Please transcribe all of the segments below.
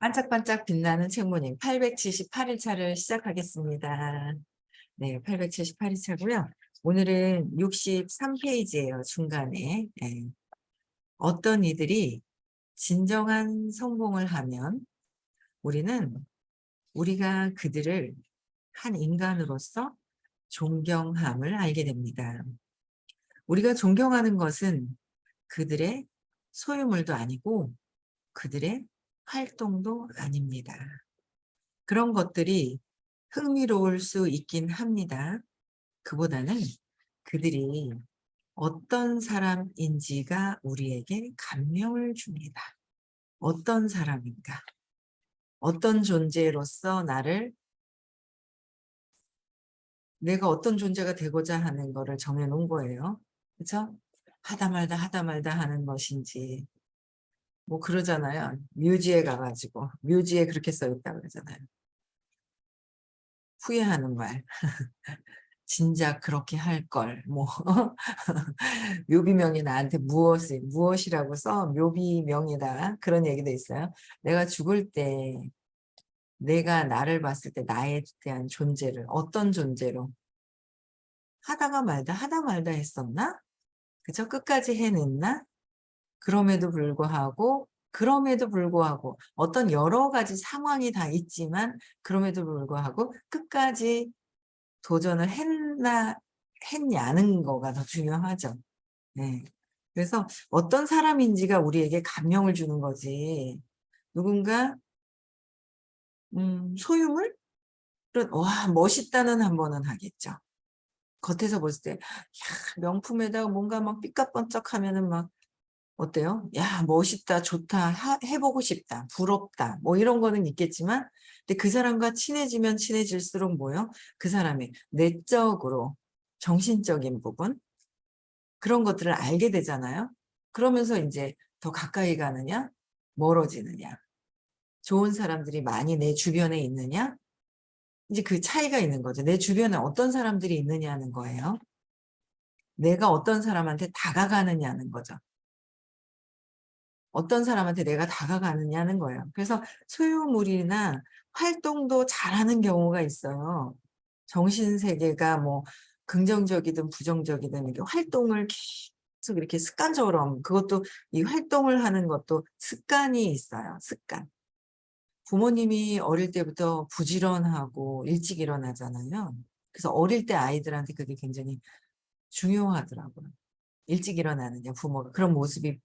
반짝반짝 빛나는 책모님 878일차를 시작하겠습니다. 네, 878일차고요. 오늘은 63페이지예요. 중간에. 네. 어떤 이들이 진정한 성공을 하면 우리는 우리가 그들을 한 인간으로서 존경함을 알게 됩니다. 우리가 존경하는 것은 그들의 소유물도 아니고 그들의 활동도 아닙니다. 그런 것들이 흥미로울 수 있긴 합니다. 그보다는 그들이 어떤 사람인지가 우리에게 감명을 줍니다. 어떤 사람인가? 어떤 존재로서 내가 어떤 존재가 되고자 하는 거를 정해놓은 거예요. 그렇죠? 하다 말다 하는 것인지 뭐 그러잖아요. 묘지에 가가지고 묘지에 그렇게 써있다 그러잖아요. 후회하는 말. 진작 그렇게 할 걸. 뭐 묘비명이 나한테 무엇이라고 써 묘비명이다. 그런 얘기도 있어요. 내가 죽을 때 내가 나를 봤을 때 나에 대한 존재를 어떤 존재로 하다 말다 했었나? 그죠? 끝까지 해냈나? 그럼에도 불구하고 어떤 여러 가지 상황이 다 있지만 그럼에도 불구하고 끝까지 도전을 했냐는 거가 더 중요하죠. 네. 그래서 어떤 사람인지가 우리에게 감명을 주는 거지. 누군가 소유물? 와 멋있다는 한 번은 하겠죠. 겉에서 봤을 때 야 명품에다가 뭔가 막 삐까뻔쩍하면은 막 어때요? 야 멋있다, 좋다, 해보고 싶다, 부럽다 뭐 이런 거는 있겠지만 근데 그 사람과 친해지면 친해질수록 뭐요? 그 사람의 내적으로 정신적인 부분 그런 것들을 알게 되잖아요. 그러면서 이제 더 가까이 가느냐 멀어지느냐 좋은 사람들이 많이 내 주변에 있느냐 이제 그 차이가 있는 거죠. 내 주변에 어떤 사람들이 있느냐는 거예요. 내가 어떤 사람한테 다가가느냐는 거죠. 어떤 사람한테 내가 다가가느냐는 거예요. 그래서 소유물이나 활동도 잘하는 경우가 있어요. 정신세계가 뭐 긍정적이든 부정적이든 이렇게 활동을 계속 이렇게 습관적으로 그것도 이 활동을 하는 것도 습관이 있어요. 습관. 부모님이 어릴 때부터 부지런하고 일찍 일어나잖아요. 그래서 어릴 때 아이들한테 그게 굉장히 중요하더라고요. 일찍 일어나느냐 부모가 그런 모습이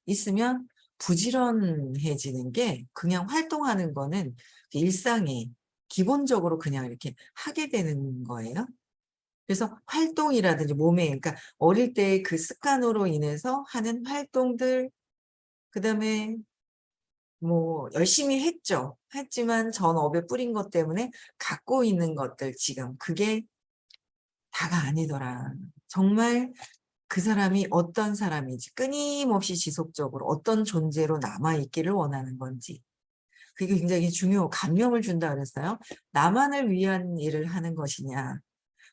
있으면 부지런해지는 게 그냥 활동하는 거는 일상에 기본적으로 그냥 이렇게 하게 되는 거예요. 그래서 활동이라든지 몸에 그러니까 어릴 때 그 습관으로 인해서 하는 활동들 그다음에 뭐 열심히 했지만 전 업에 뿌린 것 때문에 갖고 있는 것들 지금 그게 다가 아니더라. 정말 그 사람이 어떤 사람인지 끊임없이 지속적으로 어떤 존재로 남아있기를 원하는 건지 그게 굉장히 감명을 준다 그랬어요. 나만을 위한 일을 하는 것이냐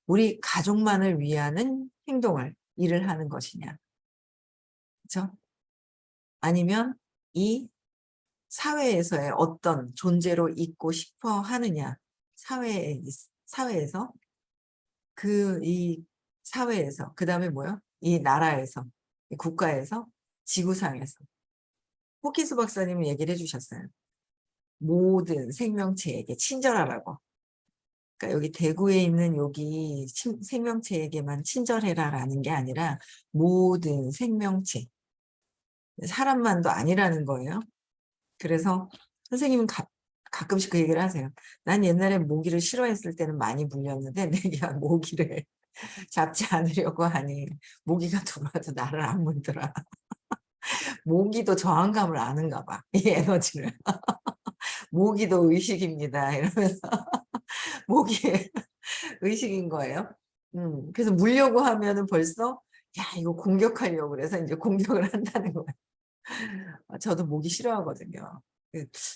우리 가족만을 위하는 일을 하는 것이냐 그렇죠? 아니면 이 사회에서의 어떤 존재로 있고 싶어 하느냐 사회에서 이 사회에서 그다음에 뭐요? 이 나라에서 이 국가에서 지구상에서 호키스 박사님은 얘기를 해주셨어요. 모든 생명체에게 친절하라고. 그러니까 여기 대구에 있는 여기 생명체에게만 친절해라라는 게 아니라 모든 생명체, 사람만도 아니라는 거예요. 그래서 선생님은 가끔씩 그 얘기를 하세요. 난 옛날에 모기를 싫어했을 때는 많이 물렸는데 내가 모기를 잡지 않으려고 하니 모기가 들어와도 나를 안 물더라. 모기도 저항감을 아는가 봐. 이 에너지를. 모기도 의식입니다. 이러면서 모기의 의식인 거예요. 그래서 물려고 하면은 벌써 야 이거 공격하려고 그래서 이제 공격을 한다는 거예요. 저도 모기 싫어하거든요.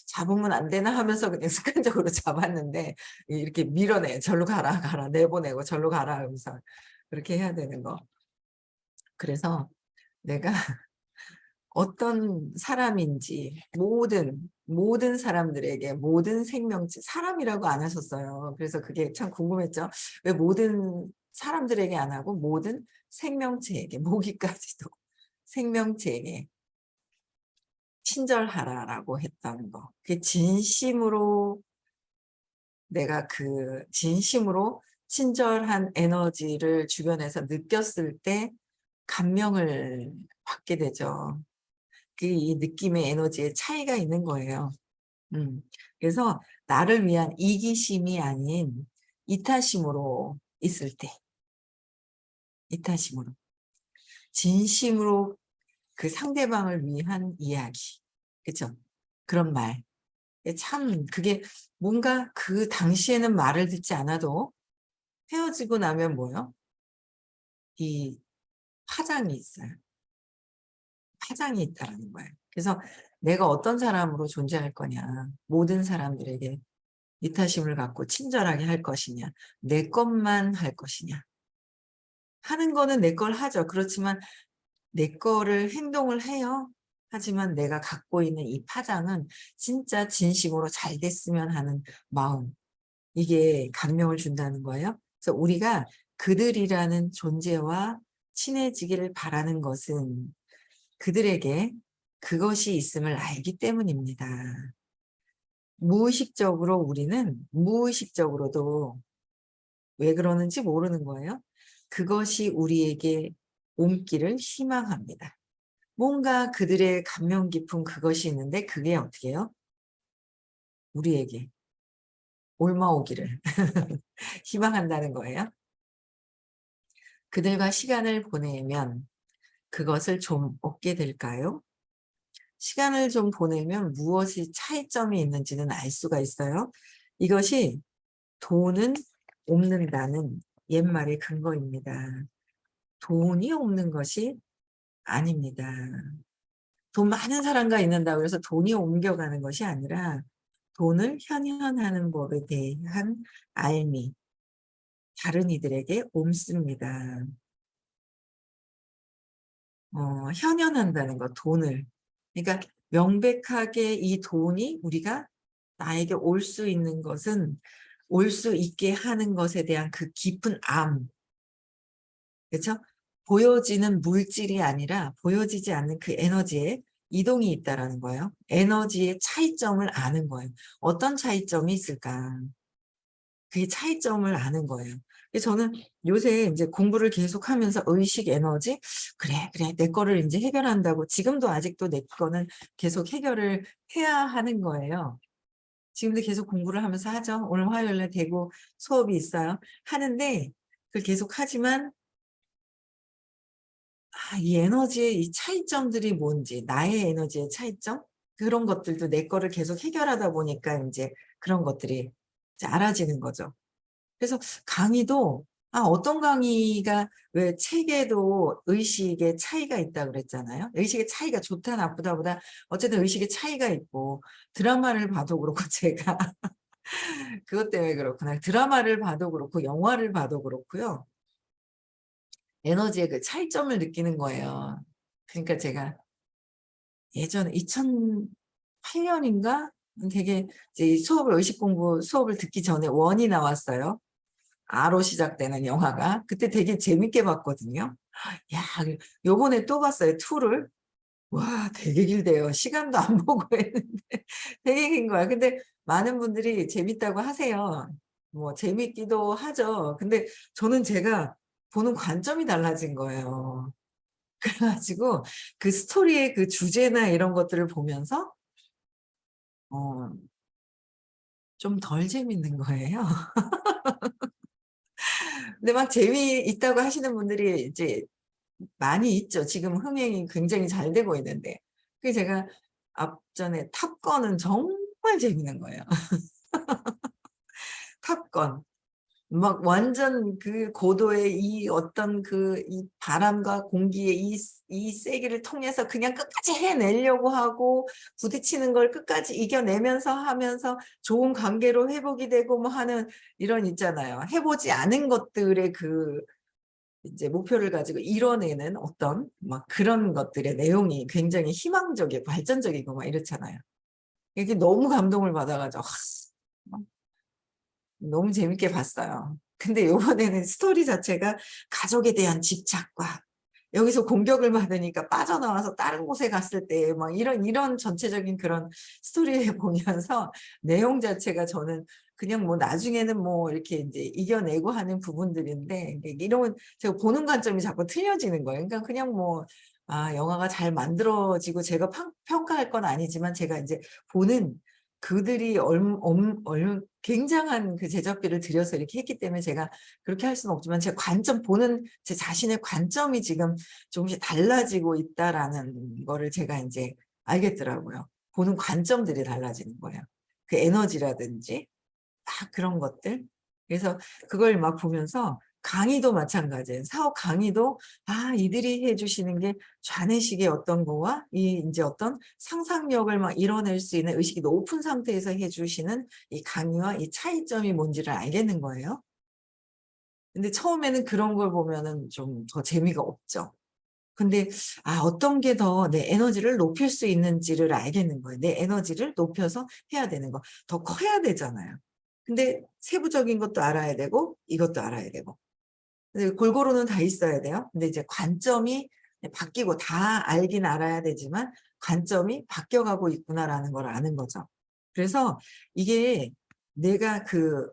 잡으면 안 되나 하면서 그냥 습관적으로 잡았는데 이렇게 밀어내 절로 가라 내보내고 절로 가라 하면서 그렇게 해야 되는 거. 그래서 내가 어떤 사람인지 모든 사람들에게 모든 생명체 사람이라고 안 하셨어요. 그래서 그게 참 궁금했죠. 왜 모든 사람들에게 안 하고 모든 생명체에게 모기까지도 생명체에게 친절하라라고 했던 거. 그게 진심으로 내가 그 진심으로 친절한 에너지를 주변에서 느꼈을 때 감명을 받게 되죠. 그 이 느낌의 에너지의 차이가 있는 거예요. 그래서 나를 위한 이기심이 아닌 이타심으로 있을 때, 이타심으로 진심으로 그 상대방을 위한 이야기, 그죠? 그런 말. 참 그게 뭔가 그 당시에는 말을 듣지 않아도 헤어지고 나면 뭐요? 이 파장이 있어요. 파장이 있다라는 거예요. 그래서 내가 어떤 사람으로 존재할 거냐, 모든 사람들에게 이타심을 갖고 친절하게 할 것이냐, 내 것만 할 것이냐. 하는 거는 내 걸 하죠. 그렇지만 내 거를 행동을 해요. 하지만 내가 갖고 있는 이 파장은 진짜 진심으로 잘 됐으면 하는 마음. 이게 감명을 준다는 거예요. 그래서 우리가 그들이라는 존재와 친해지기를 바라는 것은 그들에게 그것이 있음을 알기 때문입니다. 무의식적으로 우리는 무의식적으로도 왜 그러는지 모르는 거예요. 그것이 우리에게 옮기를 희망합니다. 뭔가 그들의 감명 깊은 그것이 있는데 그게 어떻게 해요? 우리에게 옮아오기를 희망한다는 거예요. 그들과 시간을 보내면 그것을 좀 얻게 될까요? 시간을 좀 보내면 무엇이 차이점이 있는지는 알 수가 있어요. 이것이 돈은 옮는다는 옛말의 근거입니다. 돈이 옮는 것이 아닙니다. 돈 많은 사람과 있는다고 해서 돈이 옮겨가는 것이 아니라 돈을 현현하는 법에 대한 알미, 다른 이들에게 옮습니다. 현현한다는 것, 돈을. 그러니까 명백하게 이 돈이 우리가 나에게 올 수 있는 것은 올 수 있게 하는 것에 대한 그 깊은 암, 그렇죠? 보여지는 물질이 아니라 보여지지 않는 그 에너지에 이동이 있다라는 거예요. 에너지의 차이점을 아는 거예요. 어떤 차이점이 있을까? 그게 차이점을 아는 거예요. 그래서 저는 요새 이제 공부를 계속하면서 의식 에너지, 그래, 내 거를 이제 해결한다고 지금도 아직도 내 거는 계속 해결을 해야 하는 거예요. 지금도 계속 공부를 하면서 하죠. 오늘 화요일에 대구 수업이 있어요. 하는데 그걸 계속 하지만 이 에너지의 이 차이점들이 뭔지, 나의 에너지의 차이점? 그런 것들도 내 거를 계속 해결하다 보니까 이제 그런 것들이 이제 알아지는 거죠. 그래서 강의도 어떤 강의가 왜 책에도 의식의 차이가 있다고 그랬잖아요. 의식의 차이가 좋다 나쁘다보다 어쨌든 의식의 차이가 있고 드라마를 봐도 그렇고 제가 그것 때문에 그렇구나. 드라마를 봐도 그렇고 영화를 봐도 그렇고요. 에너지의 그 차이점을 느끼는 거예요. 그러니까 제가 예전에 2008년인가 되게 이제 이 수업을 의식 공부 수업을 듣기 전에 원이 나왔어요. 아로 시작되는 영화가. 그때 되게 재밌게 봤거든요. 야, 요번에 또 봤어요. 2를. 와, 되게 길대요. 시간도 안 보고 했는데 되게 긴 거야. 근데 많은 분들이 재밌다고 하세요. 뭐 재밌기도 하죠. 근데 저는 제가 보는 관점이 달라진 거예요. 그래 가지고 그 스토리의 그 주제나 이런 것들을 보면서 어 좀 덜 재밌는 거예요. 근데 막 재미있다고 하시는 분들이 이제 많이 있죠. 지금 흥행이 굉장히 잘 되고 있는데. 그래서 제가 앞전에 탑건은 정말 재밌는 거예요. 탑건. 막 완전 그 고도의 이 어떤 그 이 바람과 공기의 이 세기를 통해서 그냥 끝까지 해내려고 하고 부딪히는 걸 끝까지 이겨내면서 하면서 좋은 관계로 회복이 되고 뭐 하는 이런 있잖아요. 해 보지 않은 것들의 그 이제 목표를 가지고 이뤄내는 어떤 막 그런 것들의 내용이 굉장히 희망적이고 발전적이고 막 이렇잖아요. 이게 너무 감동을 받아가지고 너무 재밌게 봤어요. 근데 요번에는 스토리 자체가 가족에 대한 집착과 여기서 공격을 받으니까 빠져나와서 다른 곳에 갔을 때 막 이런 전체적인 그런 스토리를 보면서 내용 자체가 저는 그냥 뭐 나중에는 뭐 이렇게 이제 이겨내고 하는 부분들인데 이런 제가 보는 관점이 자꾸 틀려지는 거예요. 그러니까 그냥 뭐 영화가 잘 만들어지고 제가 평가할 건 아니지만 제가 이제 보는 그들이 굉장한 그 제작비를 들여서 이렇게 했기 때문에 제가 그렇게 할 수는 없지만 제 관점 보는 제 자신의 관점이 지금 조금씩 달라지고 있다라는 거를 제가 이제 알겠더라고요. 보는 관점들이 달라지는 거예요. 그 에너지라든지 막 그런 것들. 그래서 그걸 막 보면서 강의도 마찬가지예요. 사업 강의도 이들이 해주시는 게 좌뇌식의 어떤 거와 이 이제 어떤 상상력을 막 이뤄낼 수 있는 의식이 높은 상태에서 해주시는 이 강의와 이 차이점이 뭔지를 알겠는 거예요. 근데 처음에는 그런 걸 보면은 좀 더 재미가 없죠. 근데 어떤 게 더 내 에너지를 높일 수 있는지를 알겠는 거예요. 내 에너지를 높여서 해야 되는 거. 더 커야 되잖아요. 근데 세부적인 것도 알아야 되고 이것도 알아야 되고. 근데 골고루는 다 있어야 돼요. 근데 이제 관점이 바뀌고 다 알긴 알아야 되지만 관점이 바뀌어가고 있구나라는 걸 아는 거죠. 그래서 이게 내가 그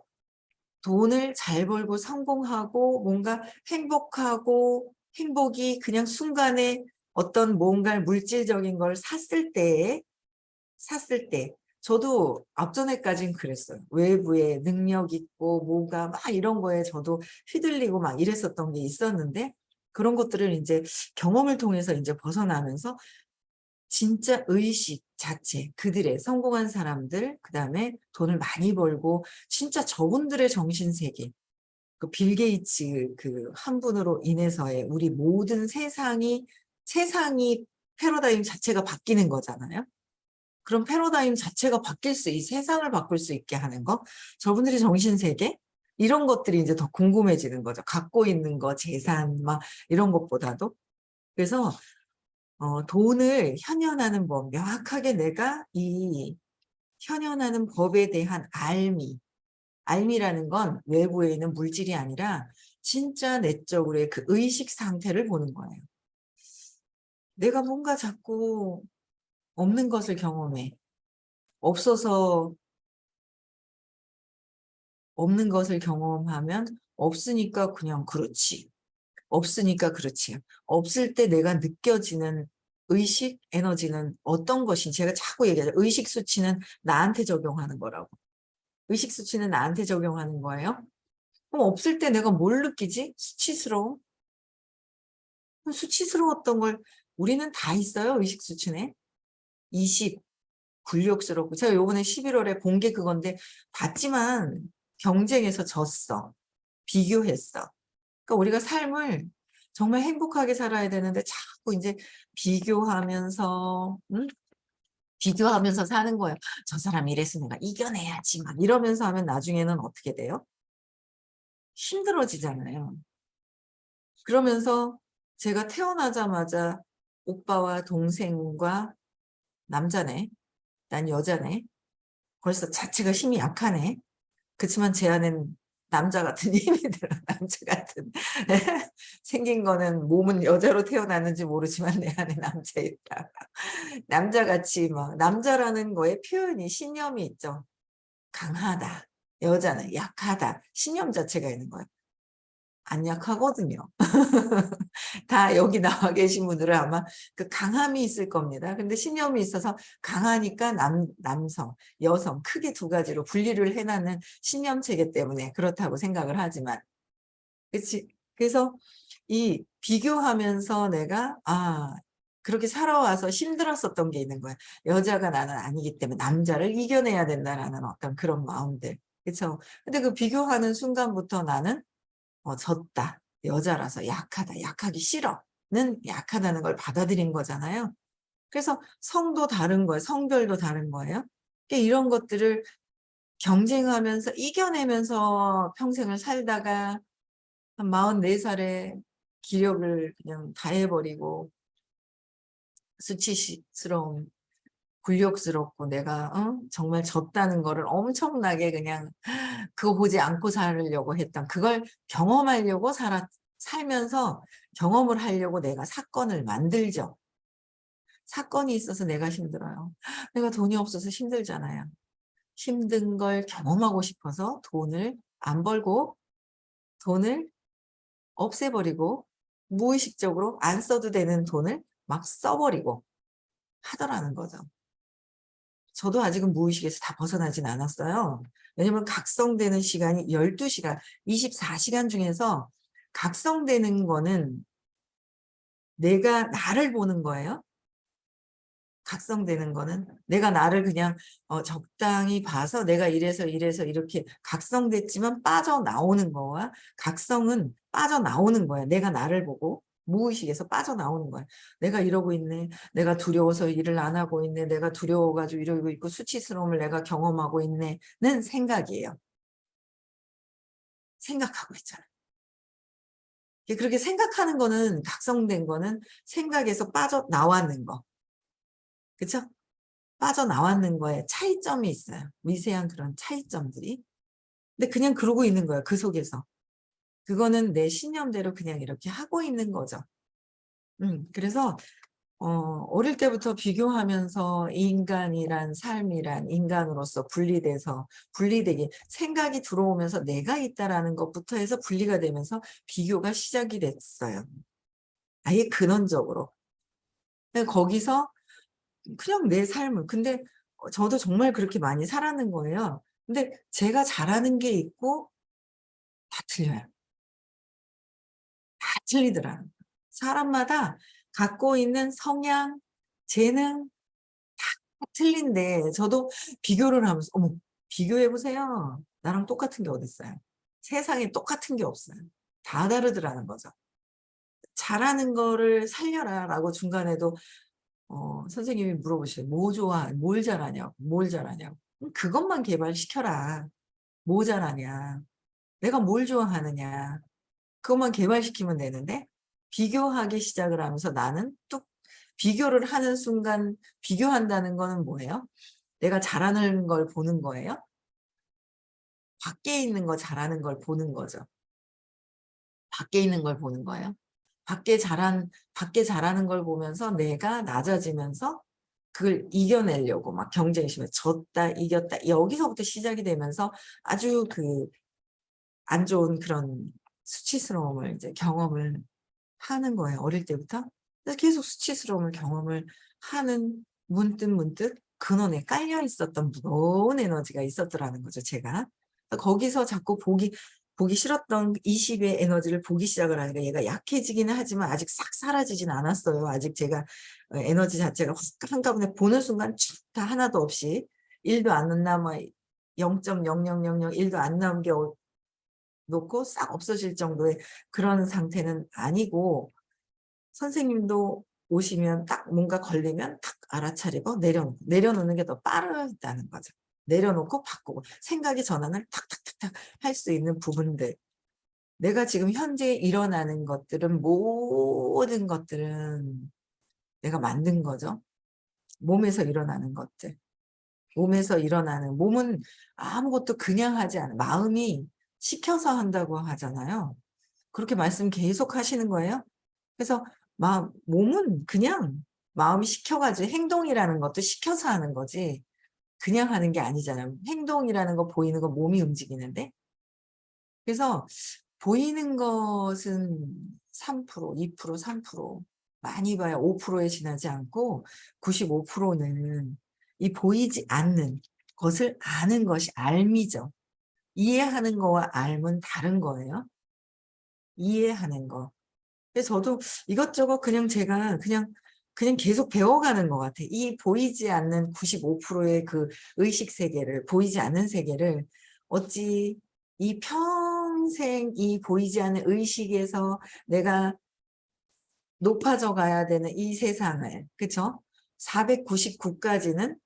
돈을 잘 벌고 성공하고 뭔가 행복하고 행복이 그냥 순간에 어떤 뭔가 물질적인 걸 샀을 때 저도 앞전에까진 그랬어요. 외부에 능력 있고 뭐가 막 이런 거에 저도 휘둘리고 막 이랬었던 게 있었는데 그런 것들을 이제 경험을 통해서 이제 벗어나면서 진짜 의식 자체, 그들의 성공한 사람들, 그다음에 돈을 많이 벌고 진짜 저분들의 정신세계, 그 빌 게이츠 그 한 분으로 인해서의 우리 모든 세상이 패러다임 자체가 바뀌는 거잖아요. 그럼 패러다임 자체가 바뀔 이 세상을 바꿀 수 있게 하는 거, 저분들의 정신세계 이런 것들이 이제 더 궁금해지는 거죠. 갖고 있는 거, 재산 막 이런 것보다도. 그래서 돈을 현현하는 법, 명확하게 내가 이 현현하는 법에 대한 알미라는 건 외부에 있는 물질이 아니라 진짜 내적으로의 그 의식 상태를 보는 거예요. 내가 뭔가 자꾸 없는 것을 경험해. 없어서 없는 것을 경험하면 없으니까 그냥 그렇지. 없으니까 그렇지. 없을 때 내가 느껴지는 의식 에너지는 어떤 것인지 제가 자꾸 얘기하죠. 의식 수치는 나한테 적용하는 거라고. 의식 수치는 나한테 적용하는 거예요. 그럼 없을 때 내가 뭘 느끼지? 수치스러움? 그럼 수치스러웠던 걸 우리는 다 있어요. 의식 수치네. 20, 굴욕스럽고. 제가 요번에 11월에 본 게 그건데 봤지만 경쟁에서 졌어. 비교했어. 그러니까 우리가 삶을 정말 행복하게 살아야 되는데 자꾸 이제 비교하면서 비교하면서 사는 거예요. 저 사람 이래서 내가 이겨내야지 막 이러면서 하면 나중에는 어떻게 돼요? 힘들어지잖아요. 그러면서 제가 태어나자마자 오빠와 동생과 남자네, 난 여자네, 벌써 자체가 힘이 약하네. 그렇지만 제 안엔 남자 같은 힘이 들어. 남자 같은 생긴 거는 몸은 여자로 태어났는지 모르지만 내 안에 남자 있다. 남자같이 막 남자라는 거에 표현이 신념이 있죠. 강하다. 여자는 약하다. 신념 자체가 있는 거예요. 안 약하거든요. 다 여기 나와 계신 분들은 아마 그 강함이 있을 겁니다. 근데 신념이 있어서 강하니까 남성, 여성 크게 두 가지로 분리를 해놨는 신념 체계 때문에 그렇다고 생각을 하지만 그렇지. 그래서 이 비교하면서 내가 그렇게 살아와서 힘들었었던 게 있는 거야. 여자가 나는 아니기 때문에 남자를 이겨내야 된다라는 어떤 그런 마음들. 그렇죠. 근데 그 비교하는 순간부터 나는 졌다. 여자라서 약하다. 약하기 싫어.는 약하다는 걸 받아들인 거잖아요. 그래서 성도 다른 거예요. 성별도 다른 거예요. 그러니까 이런 것들을 경쟁하면서 이겨내면서 평생을 살다가 한 44살에 기력을 그냥 다 해버리고 수치스러움, 굴욕스럽고 내가 정말 졌다는 거를 엄청나게 그냥 그거 보지 않고 살려고 했던, 그걸 경험하려고 살면서 경험을 하려고 내가 사건을 만들죠. 사건이 있어서 내가 힘들어요. 내가 돈이 없어서 힘들잖아요. 힘든 걸 경험하고 싶어서 돈을 안 벌고 돈을 없애버리고 무의식적으로 안 써도 되는 돈을 막 써버리고 하더라는 거죠. 저도 아직은 무의식에서 다 벗어나진 않았어요. 왜냐면 각성되는 시간이 12시간, 24시간 중에서 각성되는 거는 내가 나를 보는 거예요. 각성되는 거는 내가 나를 그냥 적당히 봐서 내가 이래서 이렇게 각성됐지만 빠져나오는 거와, 각성은 빠져나오는 거야. 내가 나를 보고 무의식에서 빠져나오는 거야. 내가 이러고 있네. 내가 두려워서 일을 안 하고 있네. 내가 두려워가지고 이러고 있고 수치스러움을 내가 경험하고 있네는 생각이에요. 생각하고 있잖아. 그렇게 생각하는 거는, 각성된 거는 생각에서 빠져나왔는 거. 그쵸? 빠져나왔는 거에 차이점이 있어요. 미세한 그런 차이점들이. 근데 그냥 그러고 있는 거예요. 그 속에서. 그거는 내 신념대로 그냥 이렇게 하고 있는 거죠. 그래서 어릴 때부터 비교하면서 인간이란 삶이란 인간으로서 분리되게 생각이 들어오면서 내가 있다라는 것부터 해서 분리가 되면서 비교가 시작이 됐어요. 아예 근원적으로. 거기서 그냥 내 삶을, 근데 저도 정말 그렇게 많이 살았는 거예요. 근데 제가 잘하는 게 있고 다 틀려요. 다 틀리더라고요. 사람마다 갖고 있는 성향, 재능 다 틀린데 저도 비교를 하면서 어머, 비교해 보세요. 나랑 똑같은 게 어딨어요. 세상에 똑같은 게 없어요. 다 다르더라는 거죠. "잘하는 거를 살려라."라고 중간에도 선생님이 물어보셔요. "뭐 좋아해? 뭘 잘하냐고. 뭘 잘하냐고." 그것만 개발시켜라. 뭐 잘하냐. 내가 뭘 좋아하느냐. 그것만 개발시키면 되는데 비교하기 시작을 하면서 나는 뚝 비교를 하는 순간, 비교한다는 거는 뭐예요? 내가 잘하는 걸 보는 거예요? 밖에 있는 거 잘하는 걸 보는 거죠. 밖에 있는 걸 보는 거예요. 밖에 잘하는 걸 보면서 내가 낮아지면서 그걸 이겨내려고 막 경쟁 심해, 졌다 이겼다 여기서부터 시작이 되면서 아주 안 좋은 그런 수치스러움을 이제 경험을 하는 거예요, 어릴 때부터. 그래서 계속 수치스러움을 경험을 하는, 문득 근원에 깔려 있었던 무거운 에너지가 있었더라는 거죠, 제가. 거기서 자꾸 보기 싫었던 20의 에너지를 보기 시작을 하니까 얘가 약해지기는 하지만 아직 싹 사라지진 않았어요. 아직 제가 에너지 자체가 확 한꺼번에 보는 순간 쭉 다 하나도 없이 1도 안 남아, 0.0000 1도 안 남겨 놓고 싹 없어질 정도의 그런 상태는 아니고, 선생님도 오시면 딱 뭔가 걸리면 탁 알아차리고 내려놓는 게 더 빠르다는 거죠. 내려놓고 바꾸고 생각의 전환을 탁탁탁탁 할 수 있는 부분들. 내가 지금 현재 일어나는 것들은, 모든 것들은 내가 만든 거죠. 몸에서 일어나는 것들. 몸은 아무것도 그냥 하지 않아. 마음이 시켜서 한다고 하잖아요. 그렇게 말씀 계속 하시는 거예요. 그래서 몸은 그냥 마음이 시켜 가지고, 행동이라는 것도 시켜서 하는 거지 그냥 하는 게 아니잖아요. 행동이라는 거, 보이는 거 몸이 움직이는데. 그래서 보이는 것은 3%, 2%, 3%, 많이 봐야 5%에 지나지 않고 95%는 이 보이지 않는 것을 아는 것이 알미죠. 이해하는 거와 알면 다른 거예요. 이해하는 거. 그래서 저도 이것저것 그냥 제가 그냥 계속 배워가는 것 같아요. 이 보이지 않는 95%의 그 의식 세계를, 보이지 않는 세계를 어찌 이 평생 이 보이지 않는 의식에서 내가 높아져 가야 되는 이 세상을, 그쵸? 499까지는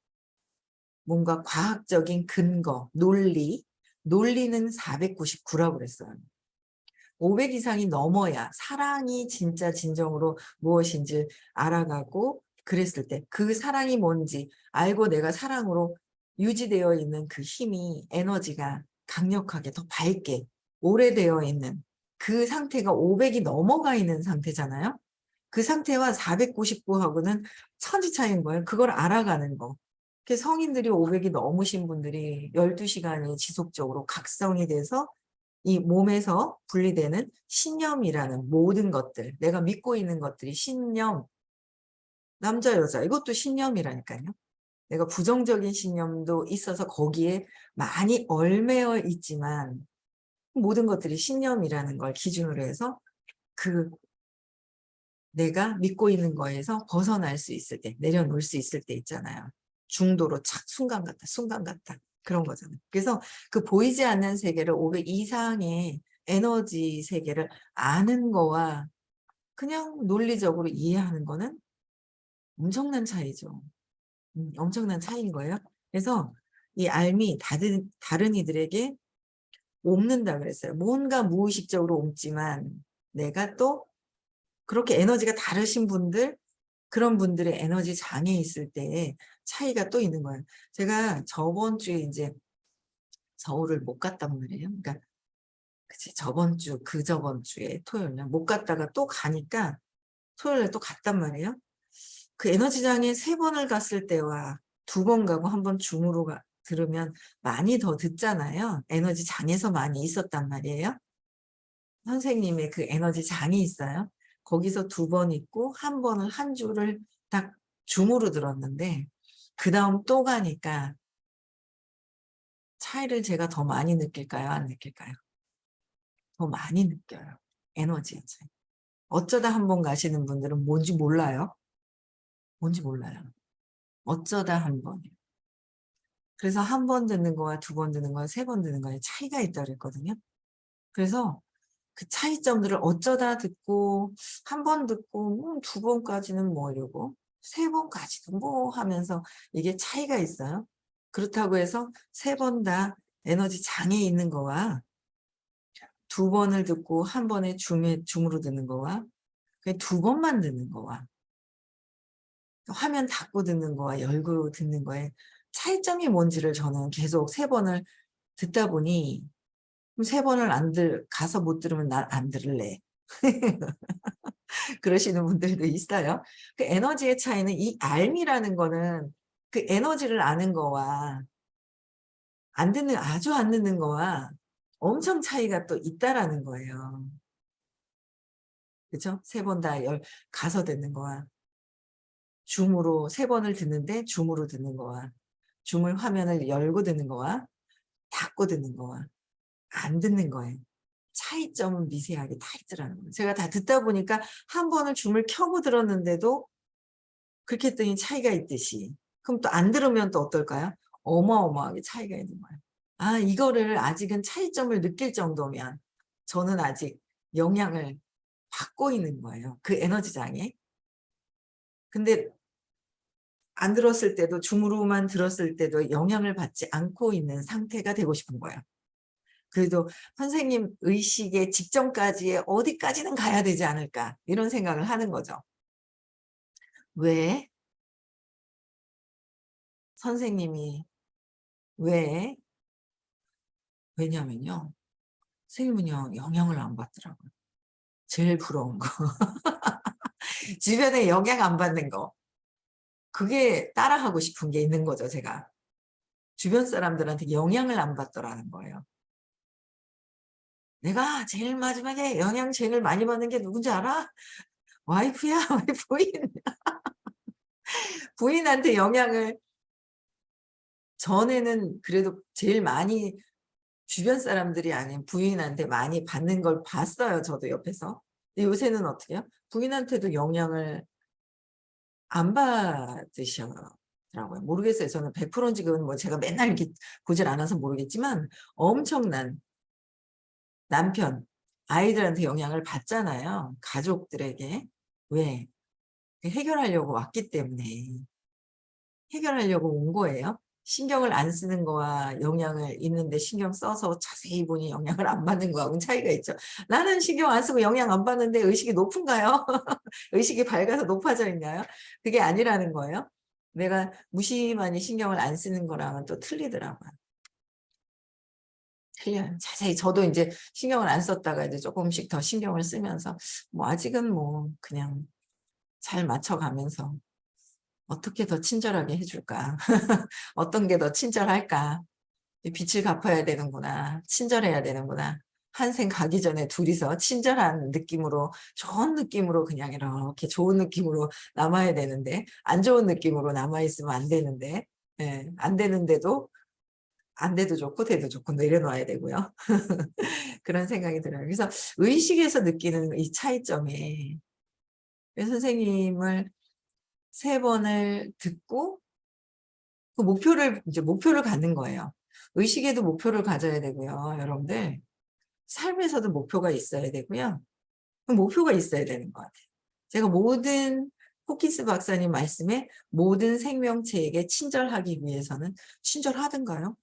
뭔가 과학적인 근거, 논리는 499라고 그랬어요. 500 이상이 넘어야 사랑이 진짜 진정으로 무엇인지 알아가고 그랬을 때 그 사랑이 뭔지 알고 내가 사랑으로 유지되어 있는 그 힘이 에너지가 강력하게 더 밝게 오래되어 있는 그 상태가 500이 넘어가 있는 상태잖아요. 그 상태와 499하고는 천지 차이인 거예요. 그걸 알아가는 거. 성인들이 500이 넘으신 분들이 12시간이 지속적으로 각성이 돼서 이 몸에서 분리되는 신념이라는 모든 것들, 내가 믿고 있는 것들이 신념, 남자, 여자, 이것도 신념이라니까요. 내가 부정적인 신념도 있어서 거기에 많이 얽매여 있지만 모든 것들이 신념이라는 걸 기준으로 해서 그 내가 믿고 있는 거에서 벗어날 수 있을 때, 내려놓을 수 있을 때 있잖아요. 중도로 착 순간 같다, 순간 같다. 그런 거잖아요. 그래서 그 보이지 않는 세계를 500 이상의 에너지 세계를 아는 거와 그냥 논리적으로 이해하는 거는 엄청난 차이죠. 엄청난 차이인 거예요. 그래서 이 알미 다른 이들에게 옮는다 그랬어요. 뭔가 무의식적으로 옮지만 내가 또 그렇게 에너지가 다르신 분들, 그런 분들의 에너지 장애 있을 때 차이가 또 있는 거예요. 제가 저번 주에 이제 서울을 못 갔단 말이에요. 그러니까 그치, 저번 주, 그저번 주에 토요일날 못 갔다가 또 가니까 토요일에 또 갔단 말이에요. 그 에너지 장애 3번을 갔을 때와 2번 가고 1번 줌으로 들으면 많이 더 듣잖아요. 에너지 장에서 많이 있었단 말이에요. 선생님의 그 에너지 장이 있어요. 거기서 2번 있고 1번을 한 주를 딱 줌으로 들었는데 그 다음 또 가니까 차이를 제가 더 많이 느낄까요? 안 느낄까요? 더 많이 느껴요. 에너지의 차이. 어쩌다 1번 가시는 분들은 뭔지 몰라요. 뭔지 몰라요. 어쩌다 1번. 그래서 1번 듣는 거와 2번 듣는 거와 3번 듣는 거에 차이가 있다고 그랬거든요. 그래서 그 차이점들을 어쩌다 듣고 1번 듣고 2번까지는 뭐 이러고 3번까지도 뭐 하면서 이게 차이가 있어요. 그렇다고 해서 3번 다 에너지 장애 있는 거와 2번을 듣고 1번에 줌으로 듣는 거와 2번만 듣는 거와 화면 닫고 듣는 거와 열고 듣는 거에 차이점이 뭔지를 저는 계속 3번을 듣다 보니 그럼 3번을 가서 못 들으면 난 안 들을래. 그러시는 분들도 있어요. 그 에너지의 차이는 이 알미라는 거는 그 에너지를 아는 거와 아주 안 듣는 거와 엄청 차이가 또 있다라는 거예요. 그죠? 3번 다 가서 듣는 거와 줌으로 3번을 듣는데 줌으로 듣는 거와 줌을 화면을 열고 듣는 거와 닫고 듣는 거와 안 듣는 거예요. 차이점은 미세하게 다 있더라는 거예요. 제가 다 듣다 보니까 1번을 줌을 켜고 들었는데도 그렇게 했더니 차이가 있듯이 그럼 또 안 들으면 또 어떨까요? 어마어마하게 차이가 있는 거예요. 아, 이거를 아직은 차이점을 느낄 정도면 저는 아직 영향을 받고 있는 거예요. 그 에너지장에. 근데 안 들었을 때도 줌으로만 들었을 때도 영향을 받지 않고 있는 상태가 되고 싶은 거예요. 그래도 선생님 의식의 직전까지의 어디까지는 가야 되지 않을까 이런 생각을 하는 거죠. 왜? 선생님이 왜? 왜냐면요. 선생님은요. 영향을 안 받더라고요. 제일 부러운 거. 주변에 영향 안 받는 거. 그게 따라하고 싶은 게 있는 거죠, 제가. 주변 사람들한테 영향을 안 받더라는 거예요. 내가 제일 마지막에 영향 제일 많이 받는 게 누군지 알아? 와이프야, 부인. 부인한테 영향을 전에는 그래도 제일 많이 주변 사람들이 아닌 부인한테 많이 받는 걸 봤어요. 저도 옆에서. 근데 요새는 어떻게 해요? 부인한테도 영향을 안 받으시더라고요. 모르겠어요. 저는 100%인지 그건 뭐 제가 맨날 이렇게 보질 않아서 모르겠지만 엄청난 남편, 아이들한테 영향을 받잖아요. 가족들에게. 왜? 해결하려고 왔기 때문에. 해결하려고 온 거예요. 신경을 안 쓰는 거와 영향을 있는데 신경 써서 자세히 보니 영향을 안 받는 거하고는 차이가 있죠. 나는 신경 안 쓰고 영향 안 받는데 의식이 높은가요? 의식이 밝아서 높아져 있나요? 그게 아니라는 거예요. 내가 무심하니 신경을 안 쓰는 거랑은 또 틀리더라고요. 틀려요. 자세히 저도 이제 신경을 안 썼다가 이제 조금씩 더 신경을 쓰면서 뭐 아직은 뭐 그냥 잘 맞춰가면서 어떻게 더 친절하게 해줄까? 어떤 게 더 친절할까? 빚을 갚아야 되는구나. 친절해야 되는구나. 한생 가기 전에 둘이서 친절한 느낌으로, 좋은 느낌으로 그냥 이렇게 좋은 느낌으로 남아야 되는데, 안 좋은 느낌으로 남아있으면 안 되는데, 예, 안 되는데도, 안 돼도 좋고, 돼도 좋고, 내려놔야 되고요. 그런 생각이 들어요. 그래서 의식에서 느끼는 이 차이점에, 선생님을 3번을 듣고, 그 목표를 갖는 거예요. 의식에도 목표를 가져야 되고요. 여러분들, 삶에서도 목표가 있어야 되고요. 목표가 있어야 되는 것 같아요. 제가 모든 호키스 박사님 말씀에 모든 생명체에게 친절하기 위해서는 친절하든가요?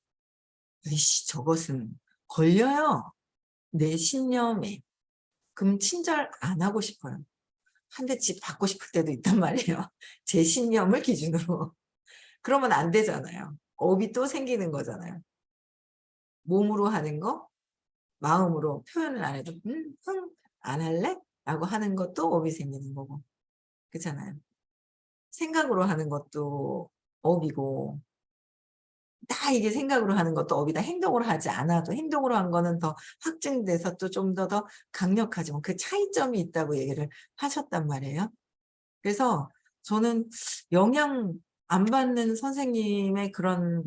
이씨, 저것은 걸려요. 내 신념에. 그럼 친절 안 하고 싶어요. 한 대씩 받고 싶을 때도 있단 말이에요. 제 신념을 기준으로. 그러면 안 되잖아요. 업이 또 생기는 거잖아요. 몸으로 하는 거, 마음으로 표현을 안 해도 안 할래? 라고 하는 것도 업이 생기는 거고. 그렇잖아요. 생각으로 하는 것도 업이고, 다 이게 생각으로 하는 것도 업이다. 행동으로 하지 않아도 행동으로 한 거는 더 확증돼서 또 좀 더 강력하지만 그 차이점이 있다고 얘기를 하셨단 말이에요. 그래서 저는 영향 안 받는 선생님의 그런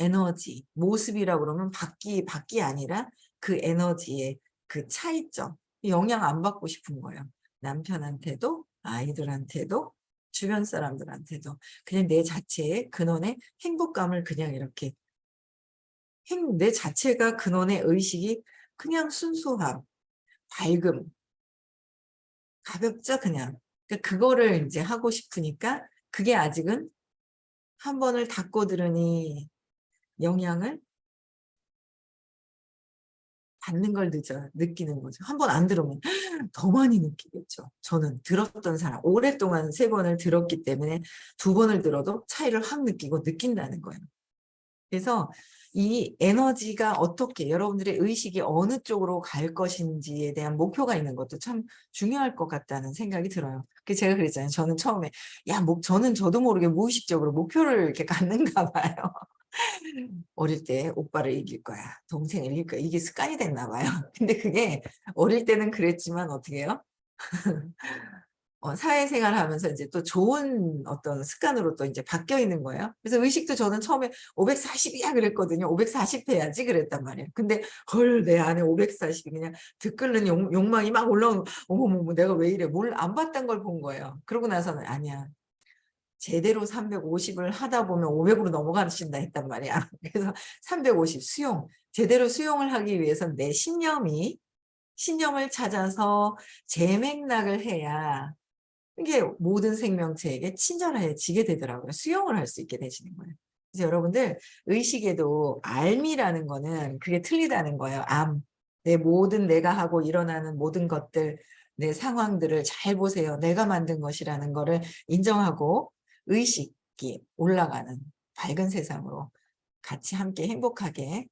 에너지, 모습이라고 그러면 밖이 아니라 그 에너지의 그 차이점, 영향 안 받고 싶은 거예요. 남편한테도, 아이들한테도, 주변 사람들한테도. 그냥 내 자체의 근원의 행복감을 그냥 이렇게, 내 자체가 근원의 의식이 그냥 순수함, 밝음, 가볍죠, 그냥. 그거를 이제 하고 싶으니까 그게 아직은 한 번을 닫고 들으니 영향을 받는 걸 느끼는 거죠. 한 번 안 들으면 더 많이 느끼겠죠. 저는 들었던 사람, 오랫동안 3번을 들었기 때문에 2번을 들어도 차이를 확 느낀다는 거예요. 그래서 이 에너지가 어떻게 여러분들의 의식이 어느 쪽으로 갈 것인지에 대한 목표가 있는 것도 참 중요할 것 같다는 생각이 들어요. 그 제가 그랬잖아요. 저는 처음에 저는 저도 모르게 무의식적으로 목표를 이렇게 갖는가 봐요. 어릴 때 오빠를 이길 거야. 동생을 이길 거야. 이게 습관이 됐나 봐요. 근데 그게 어릴 때는 그랬지만 어떻게 해요? 사회생활 하면서 이제 또 좋은 어떤 습관으로 또 이제 바뀌어 있는 거예요. 그래서 의식도 저는 처음에 540이야 그랬거든요. 540 해야지 그랬단 말이에요. 근데 헐, 내 안에 540이 그냥 들끓는 욕망이 막 올라오는, 어머머머, 내가 왜 이래. 뭘 안 봤던 걸 본 거예요. 그러고 나서는 아니야. 제대로 350을 하다 보면 500으로 넘어가신다 했단 말이야. 그래서 350 수용. 제대로 수용을 하기 위해서는 내 신념을 찾아서 재맥락을 해야 이게 모든 생명체에게 친절해지게 되더라고요. 수용을 할 수 있게 되시는 거예요. 그래서 여러분들 의식에도 알미라는 거는 그게 틀리다는 거예요. 내가 하고 일어나는 모든 것들, 내 상황들을 잘 보세요. 내가 만든 것이라는 거를 인정하고 의식이 올라가는 밝은 세상으로 같이 함께 행복하게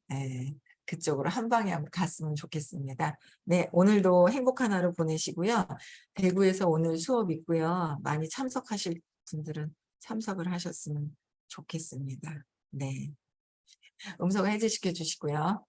그쪽으로 한 방향 갔으면 좋겠습니다. 네, 오늘도 행복한 하루 보내시고요. 대구에서 오늘 수업 있고요. 많이 참석하실 분들은 참석을 하셨으면 좋겠습니다. 네, 음성 해제시켜 주시고요.